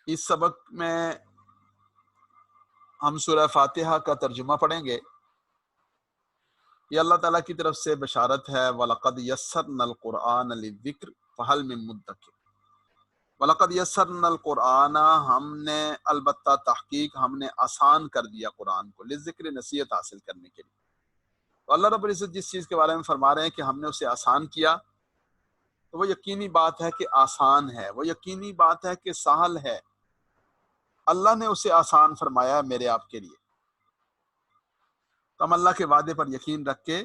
اس سبق میں ہم سورہ فاتحہ کا ترجمہ پڑھیں گے۔ یہ اللہ تعالیٰ کی طرف سے بشارت ہے، وَلَقَدْ يَسَّرْنَا الْقُرْآنَ لِلذِّكْرِ فَهَلْ مِن مُدَّكِرٍ۔ وَلَقَدْ يَسَّرْنَا الْقُرْآنَ، ہم نے البتہ تحقیق ہم نے آسان کر دیا قرآن کو، للذکر نصیحت حاصل کرنے کے لیے۔ تو اللہ رب العزت جس چیز کے بارے میں فرما رہے ہیں کہ ہم نے اسے آسان کیا، تو وہ یقینی بات ہے کہ آسان ہے، وہ یقینی بات ہے کہ سہل ہے۔ اللہ نے اسے آسان فرمایا ہے میرے آپ کے لیے۔ تو ہم اللہ کے وعدے پر یقین رکھ کے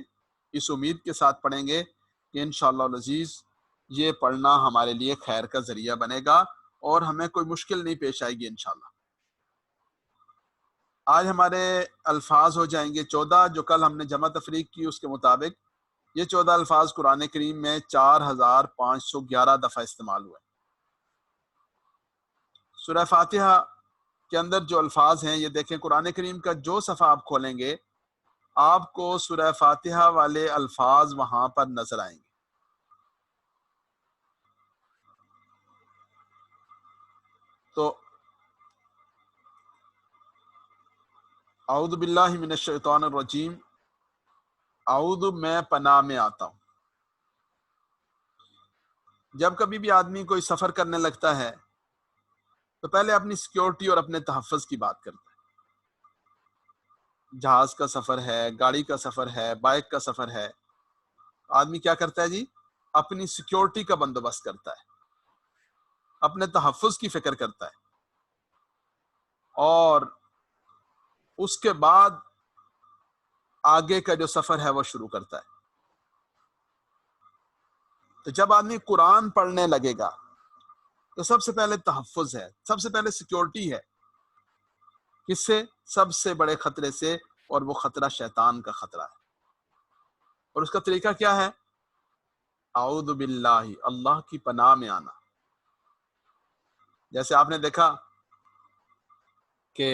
اس امید کے ساتھ پڑھیں گے کہ انشاءاللہ العزیز یہ پڑھنا ہمارے لیے خیر کا ذریعہ بنے گا اور ہمیں کوئی مشکل نہیں پیش آئے گی انشاءاللہ۔ آج ہمارے الفاظ ہو جائیں گے 14، جو کل ہم نے جمع تفریق کی اس کے مطابق یہ 14 الفاظ قرآن کریم میں 4511 دفعہ استعمال ہوئے۔ سورہ فاتحہ کے اندر جو الفاظ ہیں یہ دیکھیں، قرآن کریم کا جو صفحہ آپ کھولیں گے آپ کو سورہ فاتحہ والے الفاظ وہاں پر نظر آئیں گے۔ تو اعوذ باللہ من الشیطان الرجیم، اعوذ میں پناہ میں آتا ہوں۔ جب کبھی بھی آدمی کوئی سفر کرنے لگتا ہے تو پہلے اپنی سیکیورٹی اور اپنے تحفظ کی بات کرتا ہے۔ جہاز کا سفر ہے، گاڑی کا سفر ہے، بائک کا سفر ہے، آدمی کیا کرتا ہے جی؟ اپنی سیکیورٹی کا بندوبست کرتا ہے، اپنے تحفظ کی فکر کرتا ہے، اور اس کے بعد آگے کا جو سفر ہے وہ شروع کرتا ہے۔ تو جب آدمی قرآن پڑھنے لگے گا تو سب سے پہلے تحفظ ہے، سب سے پہلے سیکیورٹی ہے۔ کس سے؟ سب سے بڑے خطرے سے، اور وہ خطرہ شیطان کا خطرہ ہے۔ اور اس کا طریقہ کیا ہے؟ اعوذ باللہ، اللہ کی پناہ میں آنا۔ جیسے آپ نے دیکھا کہ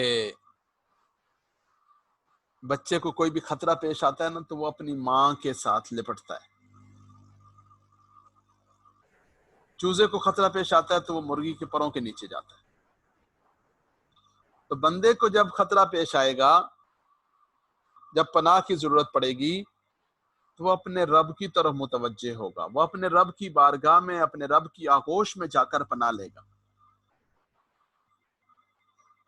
بچے کو کوئی بھی خطرہ پیش آتا ہے نا تو وہ اپنی ماں کے ساتھ لپٹتا ہے۔ چوزے کو خطرہ پیش آتا ہے تو وہ مرغی کے پروں کے نیچے جاتا ہے۔ تو بندے کو جب خطرہ پیش آئے گا، جب پناہ کی ضرورت پڑے گی، تو وہ اپنے رب کی طرف متوجہ ہوگا، وہ اپنے رب کی بارگاہ میں، اپنے رب کی آغوش میں جا کر پناہ لے گا۔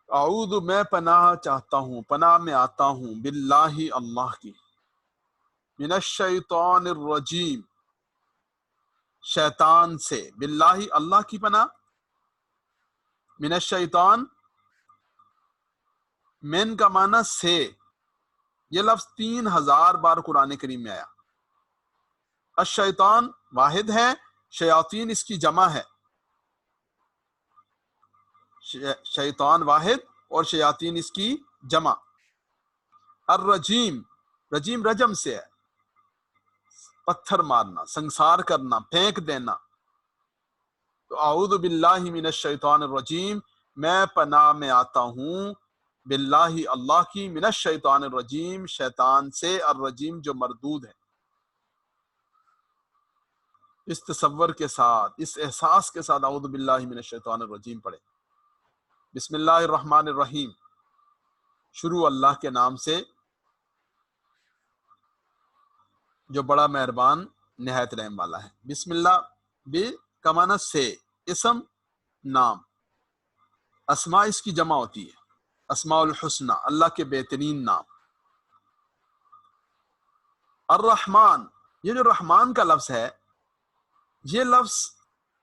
اعوذ میں پناہ چاہتا ہوں، پناہ میں آتا ہوں، باللہ اللہ کی، من الشیطان الرجیم شیطان سے، باللہ اللہ کی پناہ، من الشیطان، من کا معنی سے، یہ لفظ 3000 بار قرآن کریم میں آیا۔ الشیطان واحد ہے، شیاطین اس کی جمع ہے۔ شیطان واحد اور شیاطین اس کی جمع۔ الرجیم، رجیم رجم سے ہے، پتھر مارنا، سنسار کرنا، پھینک دینا۔ تو اعوذ باللہ من الشیطان الرجیم، میں پناہ میں آتا ہوں باللہ اللہ کی، من الشیطان الرجیم شیطان سے، الرجیم جو مردود ہے۔ اس تصور کے ساتھ، اس احساس کے ساتھ اعوذ باللہ من الشیطان الرجیم پڑھے۔ بسم اللہ الرحمن الرحیم، شروع اللہ کے نام سے جو بڑا مہربان نہایت رحم والا ہے۔ بسم اللہ بے کا معنی سے، اسم نام، اسماء اس کی جمع ہوتی ہے، اسماء الحسنہ اللہ کے بہترین نام۔ الرحمن، یہ جو رحمان کا لفظ ہے، یہ لفظ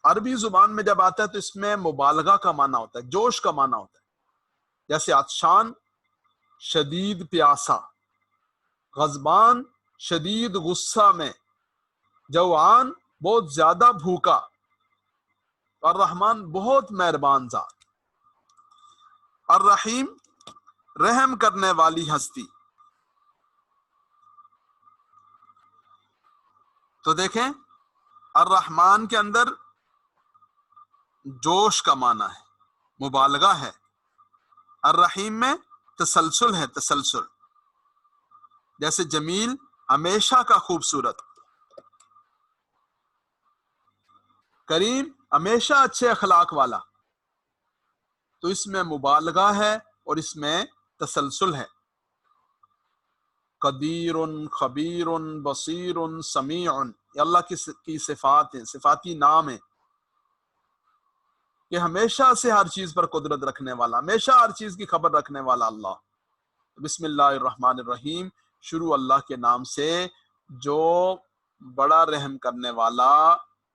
عربی زبان میں جب آتا ہے تو اس میں مبالغہ کا معنی ہوتا ہے، جوش کا معنی ہوتا ہے۔ جیسے عطشان، شدید پیاسا، غضبان، شدید غصہ میں، جوعان، بہت زیادہ بھوکا، الرحمن بہت مہربان ذات، الرحیم رحم کرنے والی ہستی۔ تو دیکھیں الرحمن کے اندر جوش کا معنی ہے، مبالغہ ہے، الرحیم میں تسلسل ہے، تسلسل۔ جیسے جمیل ہمیشہ کا خوبصورت، کریم ہمیشہ اچھے اخلاق والا، تو اس میں مبالغہ ہے اور اس میں تسلسل ہے۔ قدیر، خبیر، بصیر، سمیع، یہ اللہ کی صفات ہیں، صفاتی نام ہیں کہ ہمیشہ سے ہر چیز پر قدرت رکھنے والا، ہمیشہ ہر چیز کی خبر رکھنے والا اللہ۔ بسم اللہ الرحمن الرحیم، شروع اللہ کے نام سے جو بڑا رحم کرنے والا،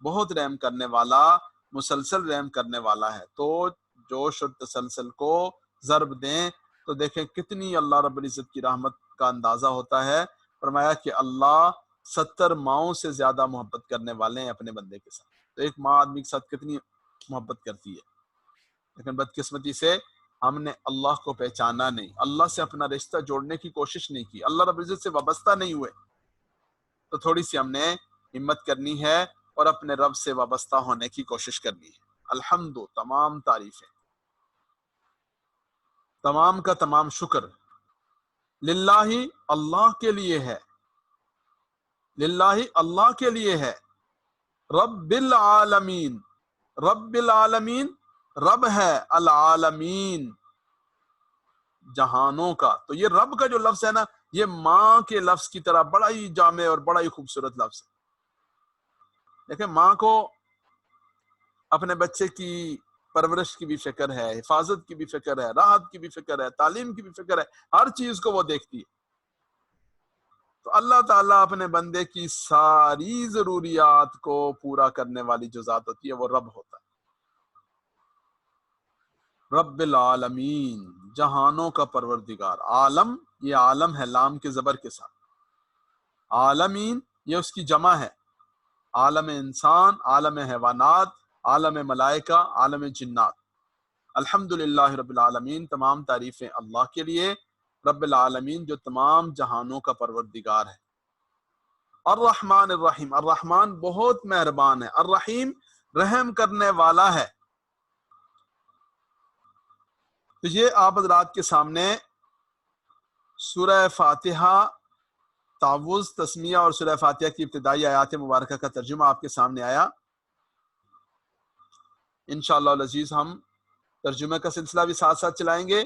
بہت رحم کرنے والا، مسلسل رحم کرنے والا ہے۔ تو جوش اور تسلسل کو ضرب دیں تو دیکھیں کتنی اللہ رب العزت کی رحمت کا اندازہ ہوتا ہے۔ فرمایا کہ اللہ 70 ماؤں سے زیادہ محبت کرنے والے ہیں اپنے بندے کے ساتھ۔ تو ایک ماں آدمی کے ساتھ کتنی محبت کرتی ہے، لیکن بدقسمتی سے ہم نے اللہ کو پہچانا نہیں، اللہ سے اپنا رشتہ جوڑنے کی کوشش نہیں کی، اللہ رب العزت سے وابستہ نہیں ہوئے۔ تو تھوڑی سی ہم نے ہمت کرنی ہے اور اپنے رب سے وابستہ ہونے کی کوشش کرنی ہے۔ الحمد، تمام تعریفیں، تمام کا تمام شکر للہ، اللہ کے لیے ہے، للہ اللہ کے لیے ہے، رب العالمین، رب العالمین، رب ہے العالمین، جہانوں کا۔ تو یہ رب کا جو لفظ ہے نا، یہ ماں کے لفظ کی طرح بڑا ہی جامع اور بڑا ہی خوبصورت لفظ ہے۔ دیکھیں ماں کو اپنے بچے کی پرورش کی بھی فکر ہے، حفاظت کی بھی فکر ہے، راحت کی بھی فکر ہے، تعلیم کی بھی فکر ہے، ہر چیز کو وہ دیکھتی ہے۔ تو اللہ تعالیٰ اپنے بندے کی ساری ضروریات کو پورا کرنے والی جو ذات ہوتی ہے وہ رب ہوتا ہے۔ رب العالمین، جہانوں کا پروردگار۔ عالم، یہ عالم ہے لام کے زبر کے ساتھ، عالمین یہ اس کی جمع ہے، عالم انسان، عالم حیوانات، عالم ملائکہ، عالم جنات۔ الحمدللہ رب العالمین، تمام تعریفیں اللہ کے لیے، رب العالمین جو تمام جہانوں کا پروردگار ہے۔ الرحمن الرحیم، الرحمن بہت مہربان ہے، الرحیم رحم کرنے والا ہے۔ تو یہ آپ حضرات کے سامنے سورہ فاتحہ، تعوذ، تسمیہ اور سورہ فاتحہ کی ابتدائی آیات مبارکہ کا ترجمہ آپ کے سامنے آیا۔ انشاءاللہ العزیز ہم ترجمے کا سلسلہ بھی ساتھ ساتھ چلائیں گے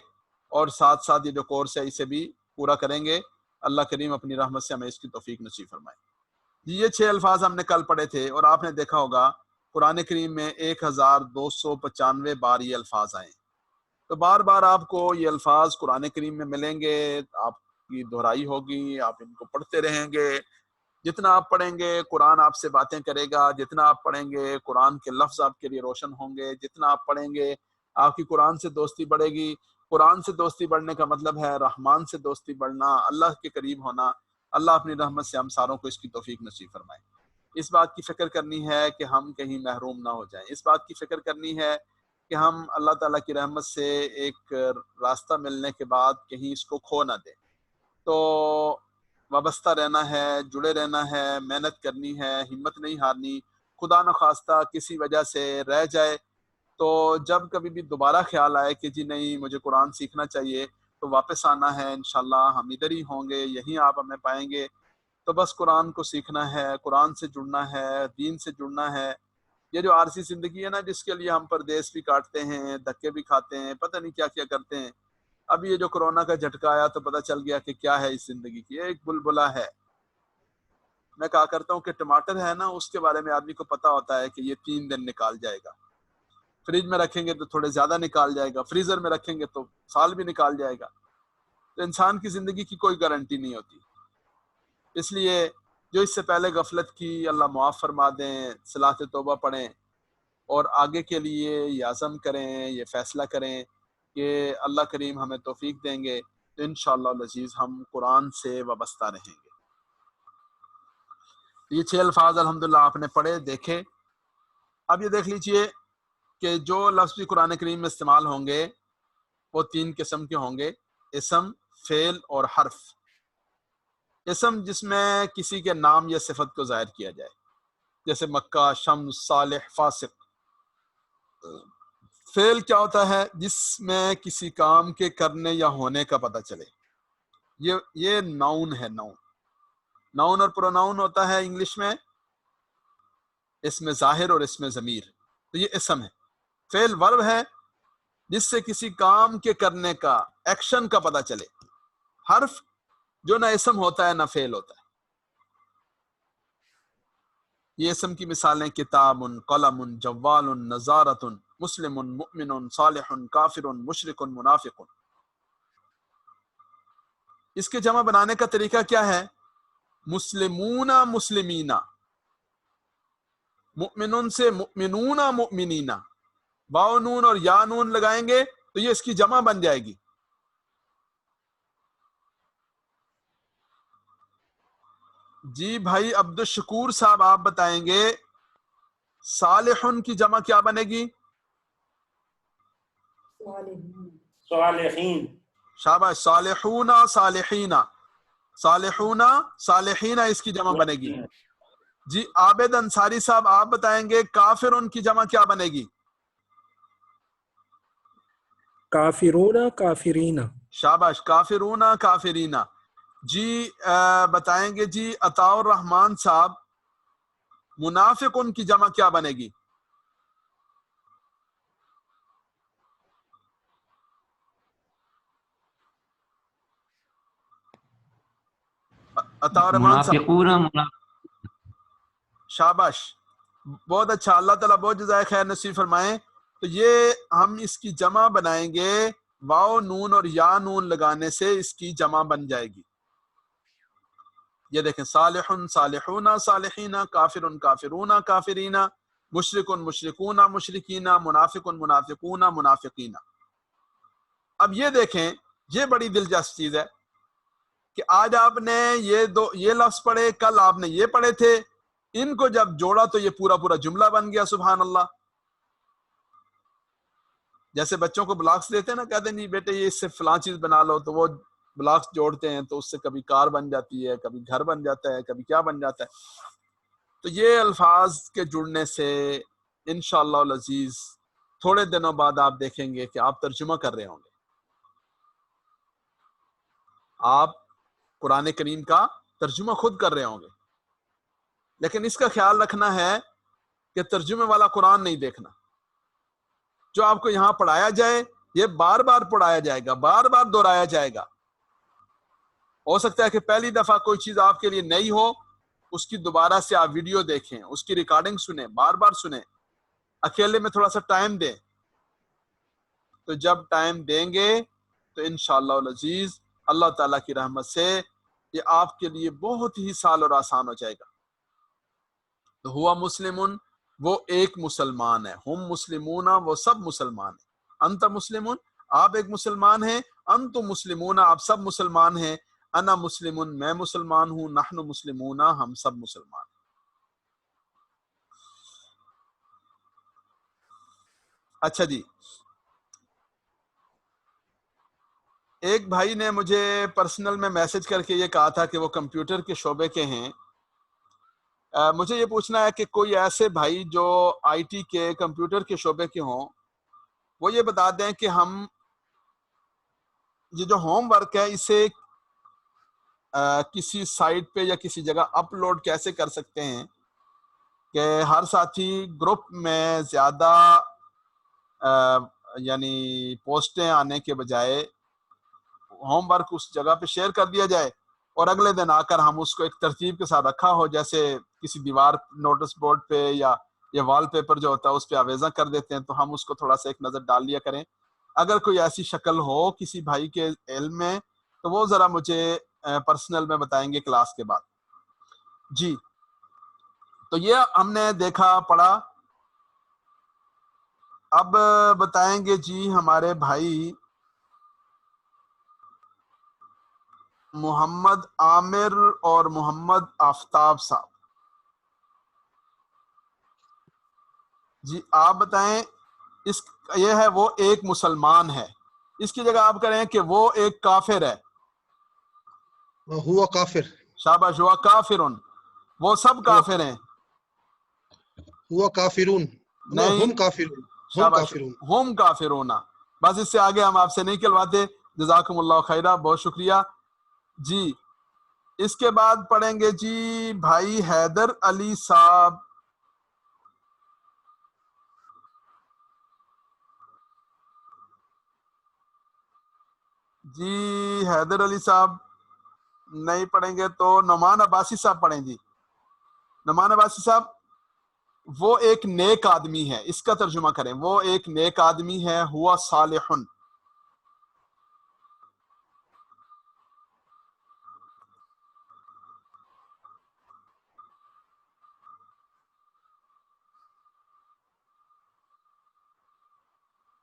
اور ساتھ ساتھ یہ جو کورس ہے اسے بھی پورا کریں گے۔ اللہ کریم اپنی رحمت سے ہمیں اس کی توفیق نصیب فرمائے۔ یہ 6 الفاظ ہم نے کل پڑھے تھے اور آپ نے دیکھا ہوگا قرآن کریم میں 1295 بار یہ الفاظ آئے ہیں۔ تو بار بار آپ کو یہ الفاظ قرآن کریم میں ملیں گے، آپ کی دہرائی ہوگی، آپ ان کو پڑھتے رہیں گے۔ جتنا آپ پڑھیں گے قرآن آپ سے باتیں کرے گا، جتنا آپ پڑھیں گے قرآن کے لفظ آپ کے لیے روشن ہوں گے، جتنا آپ پڑھیں گے آپ کی قرآن سے دوستی بڑھے گی۔ قرآن سے دوستی بڑھنے کا مطلب ہے رحمان سے دوستی بڑھنا، اللہ کے قریب ہونا۔ اللہ اپنی رحمت سے ہم ساروں کو اس کی توفیق نصیب فرمائے۔ اس بات کی فکر کرنی ہے کہ ہم کہیں محروم نہ ہو جائیں، اس بات کی فکر کرنی ہے کہ ہم اللہ تعالیٰ کی رحمت سے ایک راستہ ملنے کے بعد کہیں اس کو کھو نہ دیں۔ تو وابستہ رہنا ہے، جڑے رہنا ہے، محنت کرنی ہے، ہمت نہیں ہارنی۔ خدا نخواستہ کسی وجہ سے رہ جائے تو جب کبھی بھی دوبارہ خیال آئے کہ جی نہیں مجھے قرآن سیکھنا چاہیے تو واپس آنا ہے، انشاءاللہ ہم ادھر ہی ہوں گے، یہیں آپ ہمیں پائیں گے۔ تو بس قرآن کو سیکھنا ہے، قرآن سے جڑنا ہے، دین سے جڑنا ہے۔ یہ جو عارضی زندگی ہے نا، جس کے لیے ہم پردیس بھی کاٹتے ہیں، دھکے بھی کھاتے ہیں، پتہ نہیں کیا کیا کرتے ہیں۔ اب یہ جو کرونا کا جھٹکا آیا تو پتہ چل گیا کہ کیا ہے اس زندگی کی، ایک بلبلا ہے۔ میں کہا کرتا ہوں کہ ٹماٹر ہے نا، اس کے بارے میں آدمی کو پتہ ہوتا ہے کہ یہ 3 دن نکال جائے گا، فریج میں رکھیں گے تو تھوڑے زیادہ نکال جائے گا، فریزر میں رکھیں گے تو سال بھی نکال جائے گا۔ تو انسان کی زندگی کی کوئی گارنٹی نہیں ہوتی۔ اس لیے جو اس سے پہلے غفلت کی، اللہ معاف فرما دیں، صلاۃ توبہ پڑھیں اور آگے کے لیے یہ عزم کریں، یہ فیصلہ کریں کہ اللہ کریم ہمیں توفیق دیں گے تو انشاءاللہ العزیز ہم قرآن سے وابستہ رہیں گے۔ یہ 6 الفاظ الحمدللہ آپ نے پڑھے، دیکھے۔ اب یہ دیکھ لیجئے کہ جو لفظ بھی قرآن کریم میں استعمال ہوں گے وہ 3 قسم کے ہوں گے، اسم، فعل اور حرف۔ اسم جس میں کسی کے نام یا صفت کو ظاہر کیا جائے، جیسے مکہ، شمس، صالح، فاسق۔ فعل کیا ہوتا ہے؟ جس میں کسی کام کے کرنے یا ہونے کا پتہ چلے، یہ ناؤن ہے۔ ناؤن اور پروناؤن ہوتا ہے انگلش میں، اس میں ظاہر اور اس میں ضمیر، تو یہ اسم ہے۔ فعل ورب ہے جس سے کسی کام کے کرنے کا، ایکشن کا پتہ چلے. حرف جو نہ اسم ہوتا ہے نہ فعل ہوتا ہے. یہ اسم کی مثالیں کتاب، قلم، جوال، نظارۃ، مسلم، مؤمن، صالح، کافر، مشرک، منافق. اس کے جمع بنانے کا طریقہ کیا ہے؟ مسلمون مسلمین، مؤمنون سے مؤمنون مؤمنین، واو نون اور یا نون لگائیں گے تو یہ اس کی جمع بن جائے گی. جی بھائی عبد الشکور صاحب آپ بتائیں گے صالحن کی جمع کیا بنے گی؟ صالحین. شاباش. صالحون صالحین، صالحون صالحین اس کی جمع بنے گی. جی عابد انصاری صاحب آپ بتائیں گے کافرن کی جمع کیا بنے گی؟ کافرون کافرین. شاباش. کافرون کافرین. جی بتائیں گے جی عطاء الرحمان صاحب منافقن کی جمع کیا بنے گی؟ عطاء الرحمان صاحب. منافقون. شاباش، بہت اچھا، اللہ تعالیٰ بہت جزائے خیر نصیب فرمائیں. تو یہ ہم اس کی جمع بنائیں گے، واو نون اور یا نون لگانے سے اس کی جمع بن جائے گی. یہ دیکھیں صالح صالحون صالحین، کافر کافرون کافرین، مشرک مشرکون مشرکین، منافق منافقون منافقین. اب یہ دیکھیں، یہ بڑی دلچسپ چیز ہے کہ آج آپ نے یہ لفظ پڑھے، کل آپ نے یہ پڑھے تھے، ان کو جب جوڑا تو یہ پورا پورا جملہ بن گیا. سبحان اللہ. جیسے بچوں کو بلاکس دیتے ہیں نا، کہتے ہیں نہیں بیٹے یہ اس سے فلاں چیز بنا لو، تو وہ بلاکس جوڑتے ہیں تو اس سے کبھی کار بن جاتی ہے، کبھی گھر بن جاتا ہے، کبھی کیا بن جاتا ہے. تو یہ الفاظ کے جڑنے سے انشاءاللہ العزیز تھوڑے دنوں بعد آپ دیکھیں گے کہ آپ ترجمہ کر رہے ہوں گے، آپ قرآن کریم کا ترجمہ خود کر رہے ہوں گے. لیکن اس کا خیال رکھنا ہے کہ ترجمے والا قرآن نہیں دیکھنا. جو آپ کو یہاں پڑھایا جائے یہ بار بار پڑھایا جائے گا، بار بار دہرایا جائے گا. ہو سکتا ہے کہ پہلی دفعہ کوئی چیز آپ کے لیے نئی ہو، اس کی دوبارہ سے آپ ویڈیو دیکھیں، اس کی ریکارڈنگ سنیں، بار بار سنیں، اکیلے میں تھوڑا سا ٹائم دیں. تو جب ٹائم دیں گے تو انشاءاللہ العزیز اللہ تعالیٰ کی رحمت سے یہ آپ کے لیے بہت ہی سال اور آسان ہو جائے گا. تو ہوا مسلمون، وہ ایک مسلمان ہے، ہم مسلمون وہ سب مسلمان ہیں، انت مسلمون آپ ایک مسلمان ہیں، انتم مسلمون آپ سب مسلمان ہیں، انا مسلمون میں مسلمان ہوں، نحن مسلمون ہم سب مسلمان ہیں. اچھا جی، ایک بھائی نے مجھے پرسنل میں میسج کر کے یہ کہا تھا کہ وہ کمپیوٹر کے شعبے کے ہیں. مجھے یہ پوچھنا ہے کہ کوئی ایسے بھائی جو آئی ٹی کے کمپیوٹر کے شعبے کے ہوں، وہ یہ بتا دیں کہ ہم یہ جو ہوم ورک ہے اسے کسی سائٹ پہ یا کسی جگہ اپلوڈ کیسے کر سکتے ہیں کہ ہر ساتھی گروپ میں زیادہ یعنی پوسٹیں آنے کے بجائے ہوم ورک اس جگہ پہ شیئر کر دیا جائے اور اگلے دن آ کر ہم اس کو ایک ترتیب کے ساتھ رکھا ہو، جیسے کسی دیوار نوٹس بورڈ پہ یا یہ وال پیپر جو ہوتا ہے اس پہ آویزاں کر دیتے ہیں، تو ہم اس کو تھوڑا سا ایک نظر ڈال لیا کریں. اگر کوئی ایسی شکل ہو کسی بھائی کے علم میں تو وہ ذرا مجھے پرسنل میں بتائیں گے کلاس کے بعد. جی تو یہ ہم نے دیکھا پڑھا. اب بتائیں گے جی ہمارے بھائی محمد عامر اور محمد آفتاب صاحب. جی آپ بتائیں، اس یہ ہے وہ ایک مسلمان ہے، اس کی جگہ آپ کریں کہ وہ ایک کافر ہے. ہوا کافر. شاباش. ہوا کافرون، وہ سب کافر ہیں. ہوا کافرون. نہیں، ہم کافرون. ہم شاباش. کافرون. ہم کافرون. بس اس سے آگے ہم آپ سے نہیں کلواتے. جزاکم اللہ خیرہ، بہت شکریہ. جی اس کے بعد پڑھیں گے جی بھائی حیدر علی صاحب. جی حیدر علی صاحب نہیں پڑھیں گے تو نعمان عباسی صاحب پڑھیں جی. نعمان عباسی صاحب وہ ایک نیک آدمی ہے، اس کا ترجمہ کریں. وہ ایک نیک آدمی ہے، ہوا صالح.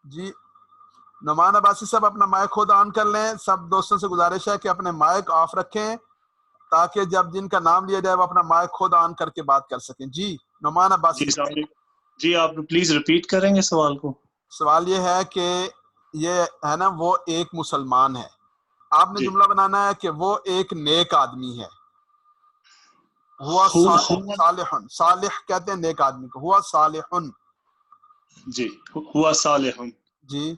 جی نعمان عباسی صاحب اپنا مائک خود آن کر لیں. سب دوستوں سے گزارش ہے کہ اپنے مائک آف رکھیں تاکہ جب جن کا نام لیا جائے وہ اپنا مائک خود آن کر کے بات کر سکیں. جی نعمان عباسی جی صاحب. جی آپ پلیز ریپیٹ کریں گے سوال کو. سوال یہ ہے کہ یہ ہے نا وہ ایک مسلمان ہے، آپ نے جی جملہ بنانا ہے کہ وہ ایک نیک آدمی ہے. ہوا صالح، صالح کہتے ہیں نیک آدمی کو. ہوا صالح. جی ہوا صالح جی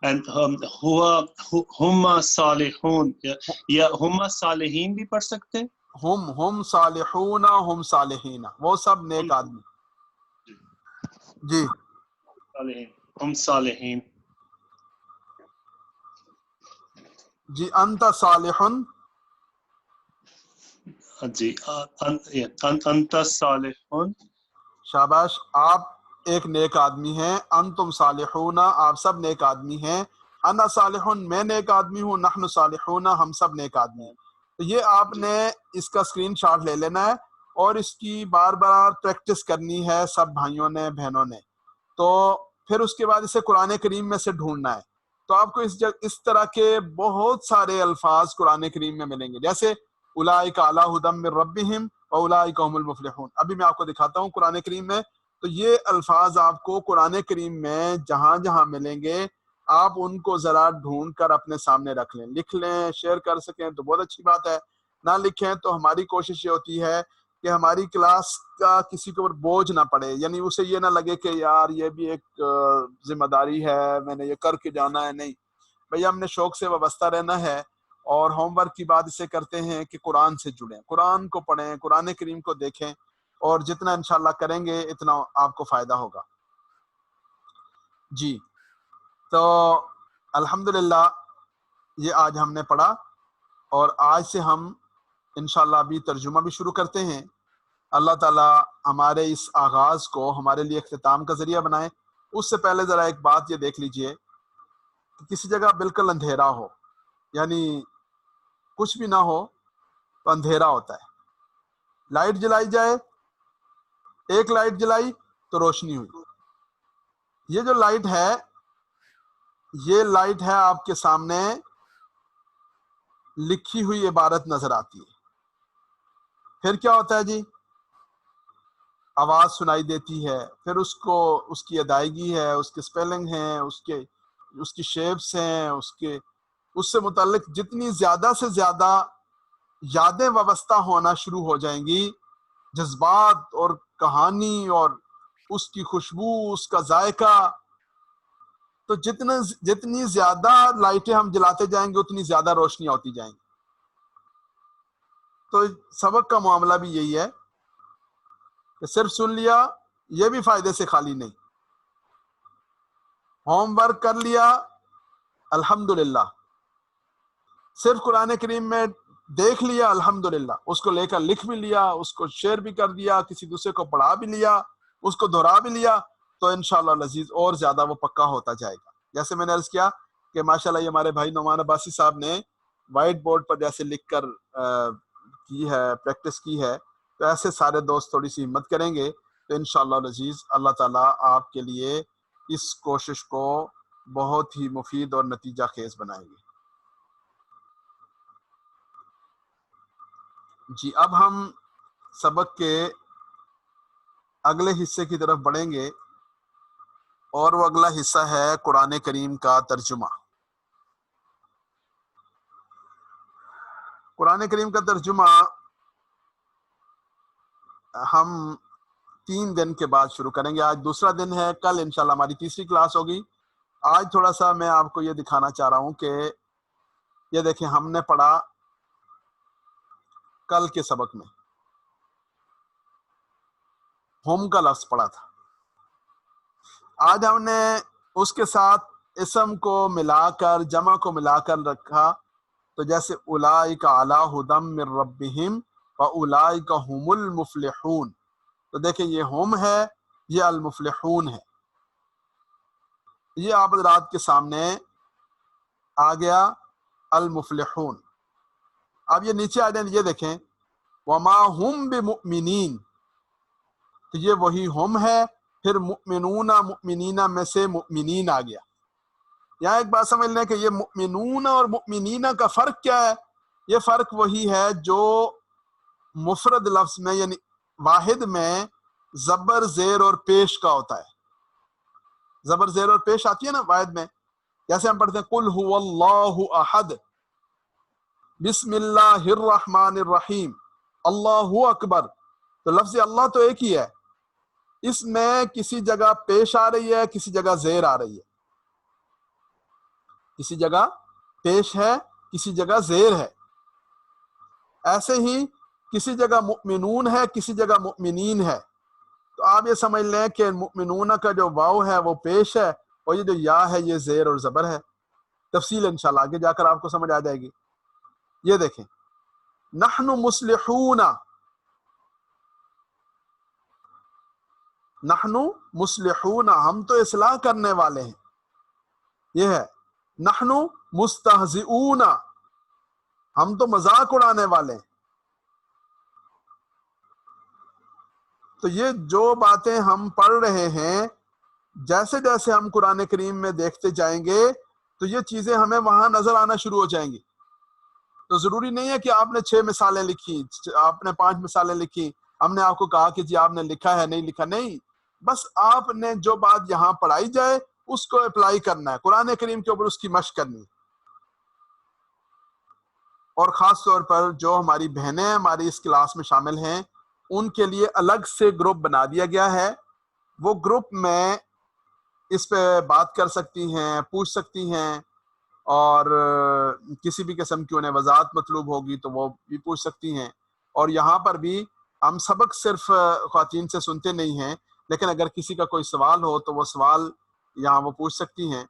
ہما صالحون یا ہما صالحین بھی پڑھ سکتے ہیں. ہم صالحون ہم صالحین، وہ سب نیک آدمی. جی صالحین ہم صالحین. جی انت صالح. جی انت صالحون. شاباش، آپ ایک نیک آدمی ہیں. انتم صالحون، آپ سب نیک آدمی ہیں. انا صالح، میں نیک آدمی ہوں. نحن صالحون، ہم سب نیک آدمی ہیں. تو یہ آپ نے اس کا اسکرین شاٹ لے لینا ہے اور اس کی بار بار پریکٹس کرنی ہے سب بھائیوں نے بہنوں نے. تو پھر اس کے بعد اسے قرآن کریم میں سے ڈھونڈنا ہے. تو آپ کو اس طرح کے بہت سارے الفاظ قرآن کریم میں ملیں گے، جیسے اولئک علی ھدی من ربہم واولئک هم المفلحون. ابھی میں آپ کو دکھاتا ہوں قرآن کریم میں. تو یہ الفاظ آپ کو قرآن کریم میں جہاں جہاں ملیں گے آپ ان کو ذرا ڈھونڈ کر اپنے سامنے رکھ لیں، لکھ لیں، شیئر کر سکیں تو بہت اچھی بات ہے. نہ لکھیں تو ہماری کوشش یہ ہوتی ہے کہ ہماری کلاس کا کسی کے اوپر بوجھ نہ پڑے، یعنی اسے یہ نہ لگے کہ یار یہ بھی ایک ذمہ داری ہے، میں نے یہ کر کے جانا ہے. نہیں بھئی، ہم نے شوق سے وابستہ رہنا ہے اور ہوم ورک کی بات اسے کرتے ہیں کہ قرآن سے جڑیں، قرآن کو پڑھیں، قرآن کریم کو دیکھیں، اور جتنا انشاءاللہ کریں گے اتنا آپ کو فائدہ ہوگا. جی تو الحمدللہ یہ آج ہم نے پڑھا اور آج سے ہم انشاءاللہ ابھی ترجمہ بھی شروع کرتے ہیں. اللہ تعالیٰ ہمارے اس آغاز کو ہمارے لیے اختتام کا ذریعہ بنائے. اس سے پہلے ذرا ایک بات یہ دیکھ لیجئے کہ کسی جگہ بالکل اندھیرا ہو، یعنی کچھ بھی نہ ہو تو اندھیرا ہوتا ہے. لائٹ جلائی جائے، ایک لائٹ جلائی تو روشنی ہوئی. یہ جو لائٹ ہے یہ لائٹ ہے آپ کے سامنے لکھی ہوئی عبارت نظر آتی ہے. پھر کیا ہوتا ہے جی؟ آواز سنائی دیتی ہے، پھر اس کی ادائیگی ہے، اس کے سپیلنگ ہیں، اس کی شیپس ہیں، اس سے متعلق جتنی زیادہ سے زیادہ یادیں وابستہ ہونا شروع ہو جائیں گی، جذبات اور کہانی اور اس کی خوشبو، اس کا ذائقہ، تو جتنی زیادہ لائٹیں ہم جلاتے جائیں گے اتنی زیادہ روشنیاں ہوتی جائیں گی. تو سبق کا معاملہ بھی یہی ہے کہ صرف سن لیا یہ بھی فائدے سے خالی نہیں، ہوم ورک کر لیا الحمدللہ، صرف قرآن کریم میں دیکھ لیا الحمدللہ، اس کو لے کر لکھ بھی لیا، اس کو شیئر بھی کر دیا، کسی دوسرے کو پڑھا بھی لیا، اس کو دہرا بھی لیا، تو انشاءاللہ العزیز اور زیادہ وہ پکا ہوتا جائے گا. جیسے میں نے عرض کیا کہ ماشاءاللہ یہ ہمارے بھائی نعمان عباسی صاحب نے وائٹ بورڈ پر جیسے لکھ کر کی ہے، پریکٹس کی ہے، تو ایسے سارے دوست تھوڑی سی ہمت کریں گے تو انشاءاللہ العزیز اللہ تعالیٰ آپ کے لیے اس کوشش کو بہت ہی مفید اور نتیجہ خیز بنائیں گے. جی اب ہم سبق کے اگلے حصے کی طرف بڑھیں گے اور وہ اگلا حصہ ہے قرآن کریم کا ترجمہ. قرآن کریم کا ترجمہ ہم 3 دن کے بعد شروع کریں گے. آج دوسرا دن ہے، کل انشاءاللہ ہماری تیسری کلاس ہوگی. آج تھوڑا سا میں آپ کو یہ دکھانا چاہ رہا ہوں کہ یہ دیکھیں ہم نے پڑھا کل کے سبق میں ہم کا لفظ پڑھا تھا. آج ہم نے اس کے ساتھ اسم کو ملا کر جمع کو ملا کر رکھا تو جیسے اولئک علی ھدی من ربہم واولئک ھم المفلحون، تو دیکھیں یہ ہم ہے، یہ المفلحون ہے، یہ آپ حضرات کے سامنے آ گیا المفلحون۔ اب یہ نیچے آ جائیں، یہ دیکھیں وما ہم بمؤمنین، تو یہ وہی ہم ہے، پھر مؤمنون مؤمنین میں سے مؤمنین آ گیا۔ یہاں ایک بات سمجھ لیں کہ یہ مؤمنون اور مؤمنین کا فرق کیا ہے؟ یہ فرق وہی ہے جو مفرد لفظ میں یعنی واحد میں زبر زیر اور پیش کا ہوتا ہے۔ زبر زیر اور پیش آتی ہے نا واحد میں، جیسے ہم پڑھتے ہیں قل هو اللہ احد، بسم اللہ الرحمن الرحیم، اللہ اکبر، تو لفظ اللہ تو ایک ہی ہے، اس میں کسی جگہ پیش آ رہی ہے، کسی جگہ زیر آ رہی ہے، کسی جگہ پیش ہے، کسی جگہ زیر ہے۔ ایسے ہی کسی جگہ مؤمنون ہے، کسی جگہ مؤمنین ہے، تو آپ یہ سمجھ لیں کہ مؤمنون کا جو واو ہے وہ پیش ہے، اور یہ جو یا ہے یہ زیر اور زبر ہے۔ تفصیل انشاءاللہ آگے جا کر آپ کو سمجھ آ جائے گی۔ یہ دیکھیں نحن مصلحون، نحن مصلحون، ہم تو اصلاح کرنے والے ہیں، یہ ہے۔ نحن مستہزئون، ہم تو مذاق اڑانے والے ہیں۔ تو یہ جو باتیں ہم پڑھ رہے ہیں، جیسے جیسے ہم قرآن کریم میں دیکھتے جائیں گے تو یہ چیزیں ہمیں وہاں نظر آنا شروع ہو جائیں گی۔ تو ضروری نہیں ہے کہ آپ نے 6 مثالیں لکھی، آپ نے 5 مثالیں لکھی، ہم نے آپ کو کہا کہ جی آپ نے لکھا ہے نہیں لکھا، نہیں، بس آپ نے جو بات یہاں پڑھائی جائے اس کو اپلائی کرنا ہے، قرآن کریم کے اوپر اس کی مشق کرنی ہے۔ اور خاص طور پر جو ہماری بہنیں ہماری اس کلاس میں شامل ہیں ان کے لیے الگ سے گروپ بنا دیا گیا ہے، وہ گروپ میں اس پہ بات کر سکتی ہیں، پوچھ سکتی ہیں، اور کسی بھی قسم کی انہیں وضاحت مطلوب ہوگی تو وہ بھی پوچھ سکتی ہیں۔ اور یہاں پر بھی ہم سبق صرف خواتین سے سنتے نہیں ہیں، لیکن اگر کسی کا کوئی سوال ہو تو وہ سوال یہاں وہ پوچھ سکتی ہیں۔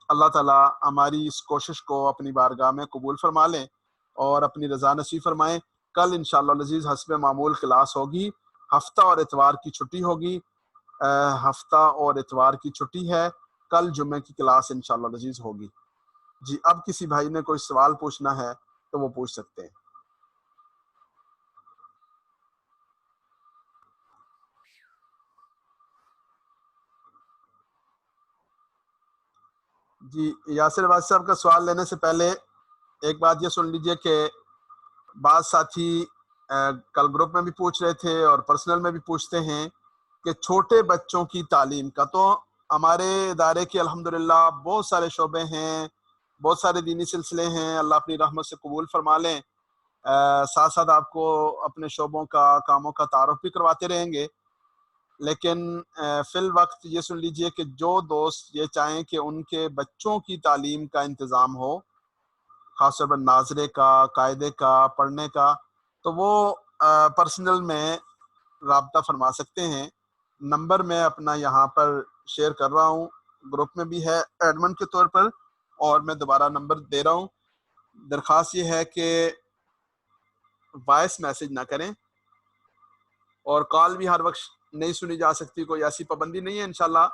اللہ تعالیٰ ہماری اس کوشش کو اپنی بارگاہ میں قبول فرما لیں اور اپنی رضا نصیب فرمائیں۔ کل انشاءاللہ العزیز حسب معمول کلاس ہوگی، ہفتہ اور اتوار کی چھٹی ہوگی، ہفتہ اور اتوار کی چھٹی ہے، کل جمعے کی کلاس انشاءاللہ العزیز ہوگی۔ جی اب کسی بھائی نے کوئی سوال پوچھنا ہے تو وہ پوچھ سکتے ہیں۔ جی یاسر عباس صاحب کا سوال لینے سے پہلے ایک بات یہ سن لیجئے کہ بعض ساتھی کل گروپ میں بھی پوچھ رہے تھے اور پرسنل میں بھی پوچھتے ہیں کہ چھوٹے بچوں کی تعلیم کا، تو ہمارے ادارے کے الحمدللہ بہت سارے شعبے ہیں، بہت سارے دینی سلسلے ہیں، اللہ اپنی رحمت سے قبول فرما لیں۔ ساتھ ساتھ آپ کو اپنے شعبوں کا کاموں کا تعارف بھی کرواتے رہیں گے، لیکن فی الوقت یہ سن لیجئے کہ جو دوست یہ چاہیں کہ ان کے بچوں کی تعلیم کا انتظام ہو، خاص طور پر ناظرے کا، قاعدے کا، پڑھنے کا، تو وہ پرسنل میں رابطہ فرما سکتے ہیں۔ نمبر میں اپنا یہاں پر شیئر کر رہا ہوں، گروپ میں بھی ہے ایڈمن کے طور پر، اور میں دوبارہ نمبر دے رہا ہوں۔ درخواست یہ ہے کہ وائس میسج نہ کریں، اور کال بھی ہر وقت نہیں سنی جا سکتی، کوئی ایسی پابندی نہیں ہے، انشاءاللہ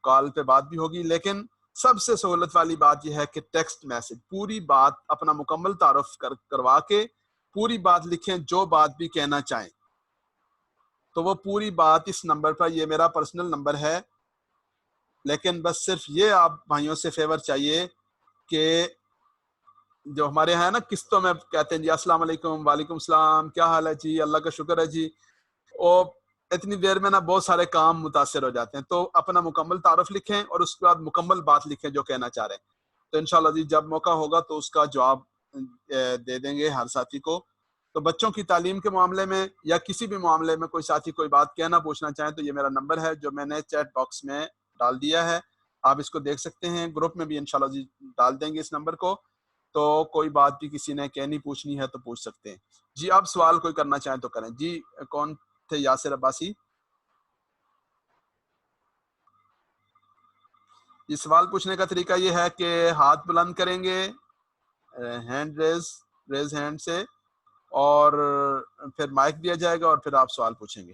کال پہ بات بھی ہوگی، لیکن سب سے سہولت والی بات یہ ہے کہ ٹیکسٹ میسج، پوری بات اپنا مکمل تعارف کروا کے پوری بات لکھیں، جو بات بھی کہنا چاہیں تو وہ پوری بات اس نمبر پر، یہ میرا پرسنل نمبر ہے، لیکن بس صرف یہ آپ بھائیوں سے فیور چاہیے کہ جو ہمارے ہیں نا قسطوں میں کہتے ہیں جی السلام علیکم، وعلیکم السلام، کیا حال ہے جی، اللہ کا شکر ہے جی، اور اتنی دیر میں نا بہت سارے کام متاثر ہو جاتے ہیں، تو اپنا مکمل تعارف لکھیں اور اس کے بعد مکمل بات لکھیں جو کہنا چاہ رہے ہیں، تو انشاءاللہ جی جب موقع ہوگا تو اس کا جواب دے دیں گے ہر ساتھی کو۔ تو بچوں کی تعلیم کے معاملے میں یا کسی بھی معاملے میں کوئی ساتھی کوئی بات کہنا پوچھنا چاہیں تو یہ میرا نمبر ہے جو میں نے چیٹ باکس میں ڈال دیا ہے، آپ اس کو دیکھ سکتے ہیں، گروپ میں بھی انشاءاللہ جی ڈال دیں گے اس نمبر کو، تو کوئی بات بھی کسی نے کہنی پوچھنی ہے تو پوچھ سکتے ہیں۔ جی آپ سوال کوئی کرنا چاہیں تو کریں۔ جی کون تھے؟ یاسر عباسی۔ یہ سوال پوچھنے کا طریقہ یہ ہے کہ ہاتھ بلند کریں گے ہینڈ ریز ہینڈ سے، اور پھر مائک دیا جائے گا اور پھر آپ سوال پوچھیں گے.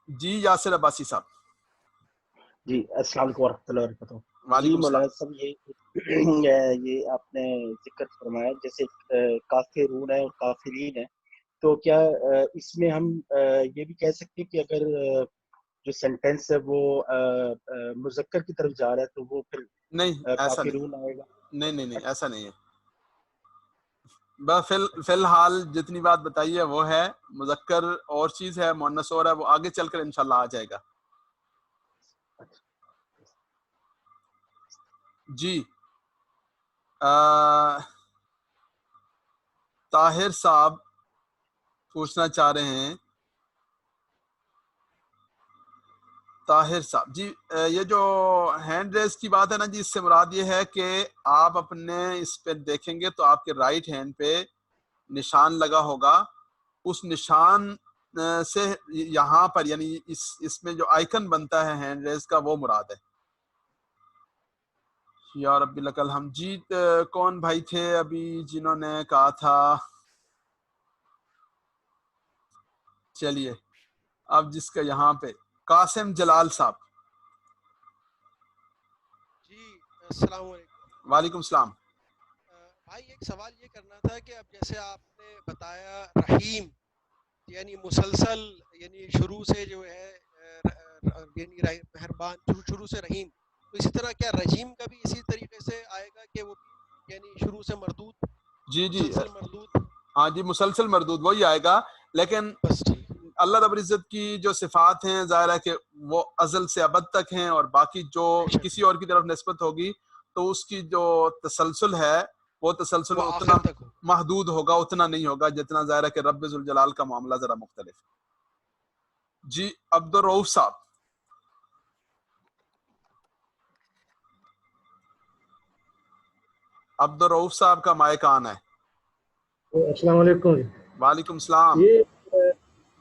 جی یاسر عباسی صاحب. جی السلام علیکم ورحمۃ اللہ وبرکاتہ. جی وعلیکم مولانا السلام. صاحب یہ آپ نے ذکر فرمایا جیسے کافرون ہے اور کافرین ہے، تو کیا اس میں ہم یہ بھی کہہ سکتے ہیں کہ اگر جو سینٹینس ہے وہ مذکر کی طرف جا رہا ہے تو وہ پھر نہیں ایسا نہیں، کافرون آئے گا؟ نہیں ایسا نہیں ہے. بس فی الحال جتنی بات بتائی ہے وہ ہے، مذکر اور چیز ہے، مؤنث اور ہے، وہ آگے چل کر انشاءاللہ آ جائے گا. جی طاہر صاحب پوچھنا چاہ رہے ہیں. طاہر صاحب جی یہ جو ہینڈ ریز کی بات ہے نا جی، اس سے مراد یہ ہے کہ آپ اپنے اس پہ دیکھیں گے تو آپ کے رائٹ ہینڈ پہ نشان لگا ہوگا، اس نشان سے یہاں پر یعنی اس میں جو آئیکن بنتا ہے ہینڈ ریز کا وہ مراد ہے. یا رب لک الحمد. جی کون بھائی تھے ابھی جنہوں نے کہا تھا؟ چلیے اب جس کا یہاں پہ قاسم جلال صاحب. جی السلام علیکم. وعلیکم السلام. بھائی ایک سوال یہ کرنا تھا کہ اب جیسے آپ نے بتایا رحیم یعنی مسلسل، یعنی شروع سے جو ہے یعنی مہربان، شروع سے رحیم، تو اسی طرح کیا رجیم کا بھی اسی طریقے سے آئے گا کہ وہ بھی یعنی شروع سے مردود، جی مسلسل مردود؟ ہاں جی مسلسل مردود وہی آئے گا، لیکن بس ٹھیک. اللہ رب العزت کی جو صفات ہیں ظاہر ہے کہ وہ ازل سے ابد تک ہیں، اور باقی جو کسی اور کی طرف نسبت ہوگی تو اس کی جو تسلسل ہے وہ تسلسل وہ اتنا آخر تک ہو. محدود ہوگا، اتنا نہیں ہوگا جتنا ظاہر ہے کہ رب ذوالجلال کا معاملہ ذرا مختلف ہے. جی عبدالرؤف صاحب. عبدالرؤف صاحب کا مائک آن ہے. السلام علیکم. وعلیکم السلام. یہ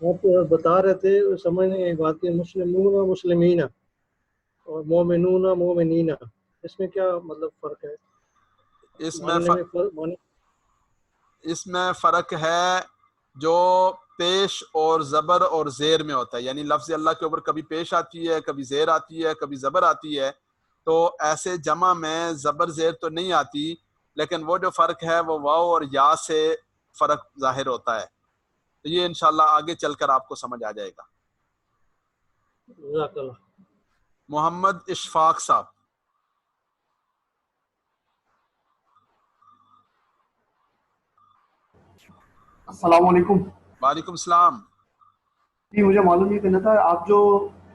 آپ بتا رہے تھے سمجھنے ایک بات کہ مسلمون مسلمین اور مومنون مومنین، اس میں کیا مطلب فرق ہے؟ اس میں فرق ہے جو پیش اور زبر اور زیر میں ہوتا ہے، یعنی لفظ اللہ کے اوپر کبھی پیش آتی ہے، کبھی زیر آتی ہے، کبھی زبر آتی ہے. تو ایسے جمع میں زبر زیر تو نہیں آتی، لیکن وہ جو فرق ہے وہ واو اور یا سے فرق ظاہر ہوتا ہے. تو یہ انشاءاللہ آگے چل کر آپ کو سمجھ آ جائے گا. جزاک اللہ. محمد اشفاق صاحب. السلام علیکم. وعلیکم السلام. جی مجھے معلوم یہ کرنا تھا، آپ جو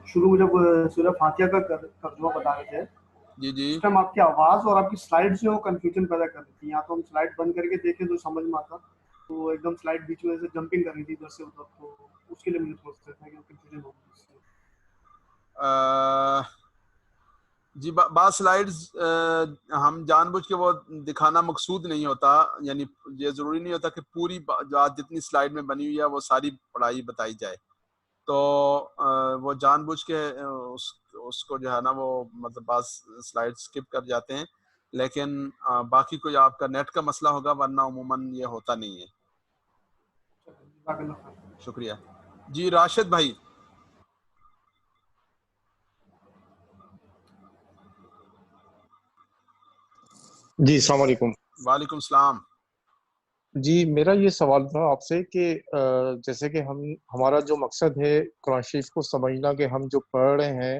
شروع جب سورہ فاتحہ کا ترجمہ بتا رہے تھے جی اس ٹائم آپ کی آواز اور آپ کی سلائڈ سے وہ کنفیوژن پیدا کر رہی تھی. یا تو ہم سلائڈ بند کر کے دیکھیں تو سمجھ میں آتا، تو ایک دم سلائڈ بیچ میں سے جمپنگ کر رہی تھی ادھر سے ادھر، تو اس کے لیے مجھے تھوڑا سا کنفیوژن ہو گئی. جی بعض سلائیڈز ہم جان بوجھ کے وہ دکھانا مقصود نہیں ہوتا، یعنی یہ ضروری نہیں ہوتا کہ پوری جتنی سلائیڈ میں بنی ہوئی ہے وہ ساری پڑھائی بتائی جائے. تو وہ جان بوجھ کے اس کو جو ہے نا وہ مطلب بعض سلائیڈ سکپ کر جاتے ہیں، لیکن باقی کوئی آپ کا نیٹ کا مسئلہ ہوگا، ورنہ عموماً یہ ہوتا نہیں ہے. شکریہ. جی راشد بھائی. جی السلام علیکم. وعلیکم السلام. جی میرا یہ سوال تھا آپ سے کہ جیسے کہ ہمارا جو مقصد ہے قرآن شریف کو سمجھنا، کہ ہم جو پڑھ رہے ہیں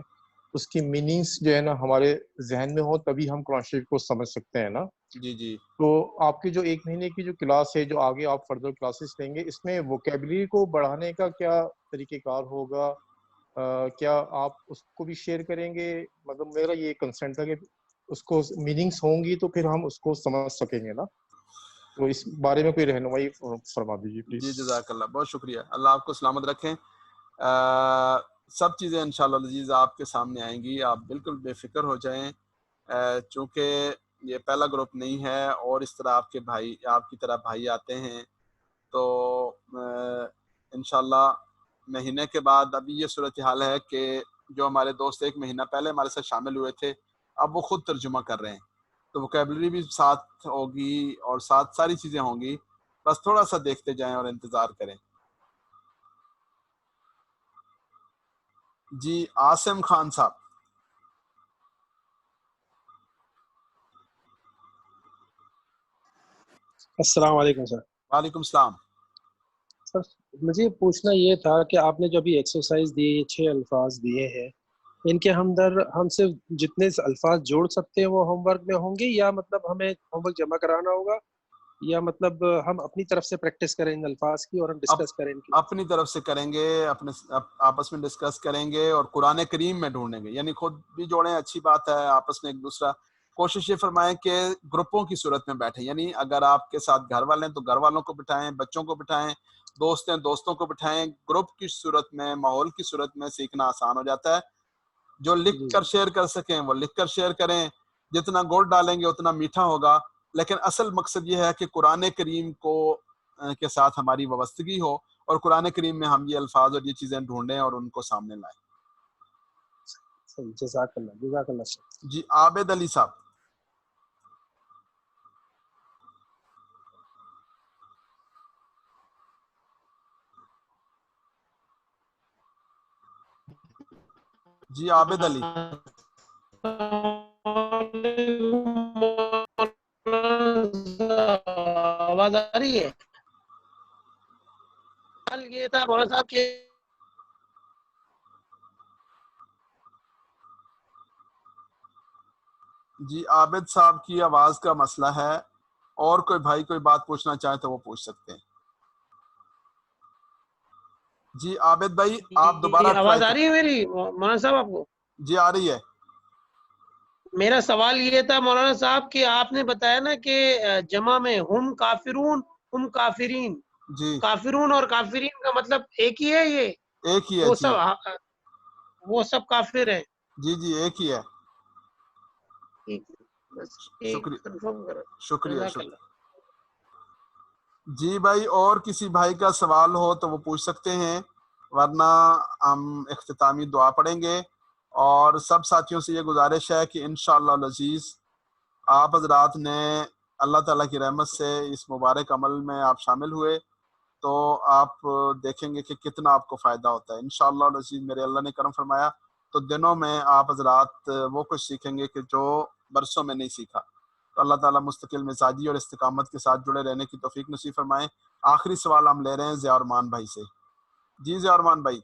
اس کی میننگز جو ہے نا ہمارے ذہن میں ہو تبھی ہم قرآن شریف کو سمجھ سکتے ہیں نا. جی تو آپ کی جو 1 مہینے کی جو کلاس ہے، جو آگے آپ فردر کلاسز لیں گے، اس میں ووکیبلری کو بڑھانے کا کیا طریقہ کار ہوگا؟ کیا آپ اس کو بھی شیئر کریں گے؟ مطلب میرا یہ کنسرن تھا کہ اس کو میننگز ہوں گی تو پھر ہم اس کو سمجھ سکیں گے نا. تو اس بارے میں کوئی رہنمائی فرما دیجیے پلیز. جی جزاک اللہ، بہت شکریہ. اللہ آپ کو سلامت رکھیں. سب چیزیں انشاءاللہ العزیز آپ کے سامنے آئیں گی، آپ بالکل بے فکر ہو جائیں. چونکہ یہ پہلا گروپ نہیں ہے اور اس طرح آپ کے بھائی، آپ کی طرح بھائی آتے ہیں، تو انشاءاللہ مہینے کے بعد ابھی یہ صورتحال ہے کہ جو ہمارے دوست ایک مہینہ پہلے ہمارے ساتھ شامل ہوئے تھے اب وہ خود ترجمہ کر رہے ہیں، تو ووکیبلری بھی ساتھ ہوگی اور ساتھ ساری چیزیں ہوں گی، بس تھوڑا سا دیکھتے جائیں اور انتظار کریں۔ جی عاصم خان صاحب۔ السلام علیکم سر۔ وعلیکم السلام۔ سر مجھے پوچھنا یہ تھا کہ آپ نے جو ابھی ایکسرسائز دی، 6 الفاظ دیے ہیں، ان کے ہم صرف جتنے الفاظ جوڑ سکتے ہیں وہ ہوم ورک میں ہوں گے، یا مطلب ہمیں ہوم ورک جمع کرانا ہوگا، یا مطلب ہم اپنی طرف سے پریکٹس کریں ان الفاظ کی اور ہم ڈسکس کریں ان کی؟ اپنی طرف سے کریں گے، اپنے آپس میں ڈسکس کریں گے اور قرآن کریم میں ڈھونڈیں گے، یعنی خود بھی جوڑیں، اچھی بات ہے، آپس میں ایک دوسرا کوشش یہ فرمائیں کہ گروپوں کی صورت میں بیٹھیں، یعنی اگر آپ کے ساتھ گھر والے ہیں تو گھر والوں کو بٹھائیں، بچوں کو بٹھائیں، دوست ہیں دوستوں کو بٹھائیں، گروپ کی صورت میں، ماحول کی صورت میں سیکھنا آسان ہو جاتا ہے۔ جو لکھ کر شیئر کر سکیں وہ لکھ کر شیئر کریں، جتنا گڑ ڈالیں گے اتنا میٹھا ہوگا، لیکن اصل مقصد یہ ہے کہ قرآن کریم کو کے ساتھ ہماری وابستگی ہو اور قرآن کریم میں ہم یہ الفاظ اور یہ چیزیں ڈھونڈیں اور ان کو سامنے لائیں۔ جزاک اللہ، جزاک اللہ سر۔ جی عابد علی صاحب۔ جی عابد علی۔ آواز آ رہی ہے؟ کل یہ تھا مولانا صاحب کہ جی عابد صاحب کی آواز کا مسئلہ ہے، اور کوئی بھائی کوئی بات پوچھنا چاہے تو وہ پوچھ سکتے ہیں۔ جی عابد بھائی آپ دوبارہ آواز آ رہی ہے میری مولانا صاحب آپ کو؟ جی آ رہی ہے۔ میرا سوال یہ تھا مولانا صاحب کہ آپ نے بتایا نا کہ جمع میں ہم کافرون ہم کافرین، جی کافرون اور کافرین کا مطلب ایک ہی ہے؟ یہ ایک ہی ہے جی، وہ سب کافر ہیں؟ جی جی ایک ہی ہے۔ شکریہ شکریہ شکریہ۔ جی بھائی اور کسی بھائی کا سوال ہو تو وہ پوچھ سکتے ہیں، ورنہ ہم اختتامی دعا پڑھیں گے، اور سب ساتھیوں سے یہ گزارش ہے کہ انشاءاللہ العزیز آپ حضرات نے اللہ تعالیٰ کی رحمت سے اس مبارک عمل میں آپ شامل ہوئے تو آپ دیکھیں گے کہ کتنا آپ کو فائدہ ہوتا ہے انشاءاللہ العزیز۔ میرے اللہ نے کرم فرمایا تو دنوں میں آپ حضرات وہ کچھ سیکھیں گے کہ جو برسوں میں نہیں سیکھا، تو اللہ تعالیٰ مستقل مزاجی اور استقامت کے ساتھ جڑے رہنے کی توفیق نصیب فرمائیں۔ آخری سوال ہم لے رہے ہیں ضیاء الرحمان بھائی سے۔ جی ضیاء الرحمان بھائی۔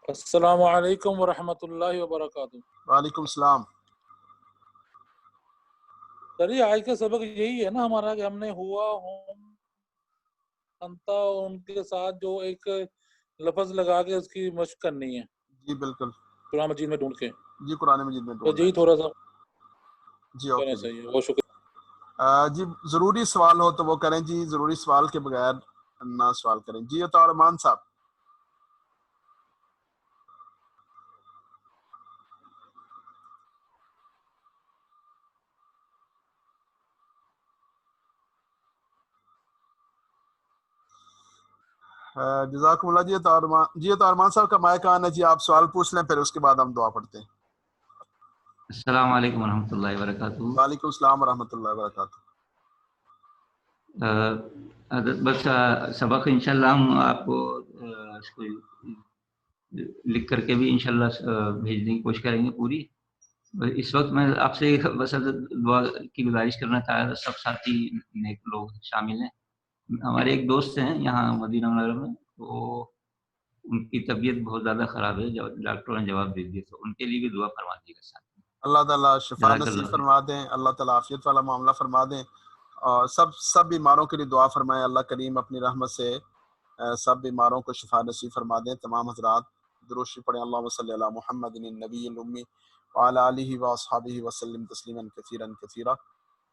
السلام علیکم ورحمۃ اللہ وبرکاتہ۔ وعلیکم السلام۔ سر یہ آج کا سبق یہی ہے نا ہمارا کہ ہم نے ہوا ہم انتا ان کے ساتھ جو ایک لفظ لگا کے اس کی مشق کرنی ہے۔ جی بالکل، قرآن مجید میں ڈھونڈ کے۔ جی قرآن مجید میں ڈھونڈ جی تھوڑا سا جی اوکے صحیح ہے، بہت شکریہ۔ جی ضروری سوال ہو تو وہ کریں جی، ضروری سوال کے بغیر نہ سوال کریں۔ جی عطا الرحمان صاحب۔ جزاکم اللہ۔ جی عطا الرحمان صاحب کا مائک آن ہے، جی آپ سوال پوچھ لیں پھر اس کے بعد ہم دعا پڑھتے ہیں۔ السلام علیکم ورحمۃ اللہ وبرکاتہ۔ وعلیکم السلام ورحمۃ اللہ وبرکاتہ۔ بس سبق انشاءاللہ ہم آپ کو اس کو لکھ کر کے بھی انشاءاللہ بھیجنے کی کوشش کریں گے پوری۔ اس وقت میں آپ سے بس دعا کی گزارش کرنا چاہ رہا، سب ساتھی نیک لوگ شامل ہیں۔ ہمارے ایک دوست ہیں یہاں مدینہ منورہ میں، تو ان کی طبیعت بہت زیادہ خراب ہے، ڈاکٹروں نے جواب دے دیا، تو ان کے لیے بھی دعا فرما دیجیے گا۔ اللہ تعالیٰ شفا نصیب فرما دیں، اللہ تعالیٰ عافیت والا معاملہ فرما دیں، اور سب بیماروں کے لیے دعا فرمائیں۔ اللہ کریم اپنی رحمت سے سب بیماروں کو شفا نصیب فرما دیں۔ تمام حضرات درود شریف پڑھیں، اللہم صلی علی محمد النبی الامی وعلی آلہ واصحابہ وسلم تسلیما کثیرا کثیرا۔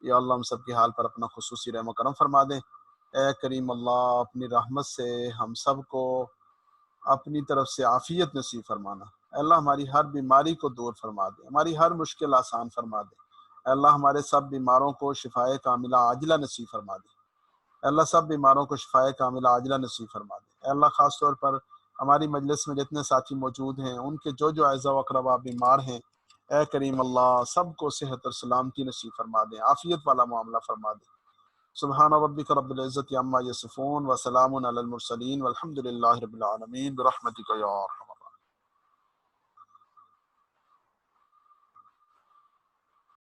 یا اللہ ہم سب کے حال پر اپنا خصوصی رحم و کرم فرما دیں۔ اے کریم اللہ اپنی رحمت سے ہم سب کو اپنی طرف سے عافیت نصیب فرمانا۔ اے اللہ ہماری ہر بیماری کو دور فرما دے، ہماری ہر مشکل آسان فرما دے، اے اللہ ہمارے سب بیماروں کو شفائے کاملہ عاجلہ نصیب فرما دے، اے اللہ سب بیماروں کو شفائے کاملہ عاجلہ نصیب فرما دے، اے اللہ خاص طور پر ہماری مجلس میں جتنے ساتھی موجود ہیں ان کے جو اعزاء و اقربا بیمار ہیں، اے کریم اللہ سب کو صحت اور سلامتی نصیب فرما دے، عافیت والا معاملہ فرما دے۔ سبحان ربک رب العزت عما یصفون وسلام علی المرسلین والحمد للہ رب العالمین برحمتک یا ارحم